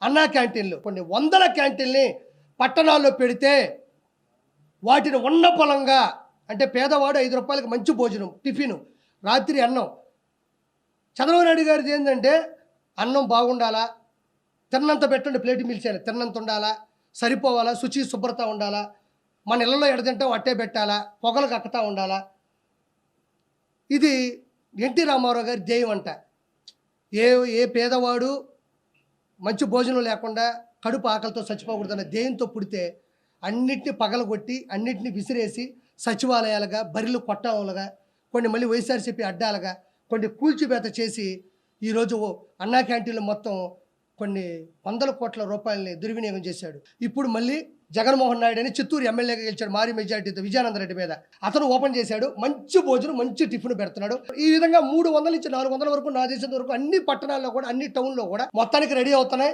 అన్నా క్యాంటీన్లు కొన్ని వందల క్యాంటీన్ని పట్టణాల్లో పెడితే వాటిని ఉన్న పొలంగా అంటే పేదవాడు 5 రూపాయలకి మంచి భోజనం టిఫిన్ రాత్రి అన్నం. చంద్రబాబు నాయుడు గారిది ఏంటంటే అన్నం బాగుండాలా, తిన్నంత పెట్టండి, ప్లేట్ మిల్చాను తిన్నంత ఉండాలా, సరిపోవాలా, శుచి శుభ్రత ఉండాలా, మన ఇళ్ళలో ఎడతింటాం అట్టే పెట్టాలా, పొగలు కక్కుతా ఉండాలా. ఇది ఎన్టీ రామారావు గారి ధ్యేయం అంట. ఏ పేదవాడు మంచి భోజనం లేకుండా కడుపు ఆకలితో చచ్చిపోకూడదన్న ధ్యేయంతో పుడితే అన్నిటిని పగలగొట్టి అన్నిటిని విసిరేసి సచివాలయాలుగా, బరిలు కొట్టాలుగా, కొన్ని మళ్ళీ వైఎస్ఆర్సీపీ అడ్డాలుగా, కొన్ని కూల్చివేత చేసి ఈరోజు అన్నా క్యాంటీన్లు మొత్తం కొన్ని వందల కోట్ల రూపాయలని దుర్వినియోగం చేశాడు. ఇప్పుడు మళ్ళీ జగన్మోహన్ నాయుడు అని చిత్తూరు ఎమ్మెల్యేగా గెలిచాడు భారీ మెజార్టీతో విజయానందరెడ్డి మీద. అతను ఓపెన్ చేశాడు, మంచి భోజనం మంచి టిఫిన్ పెడుతున్నాడు. ఈ విధంగా 300 నుంచి 400 వరకు నా దేశం వరకు అన్ని పట్టణాల్లో కూడా అన్ని టౌన్లో కూడా మొత్తానికి రెడీ అవుతున్నాయి.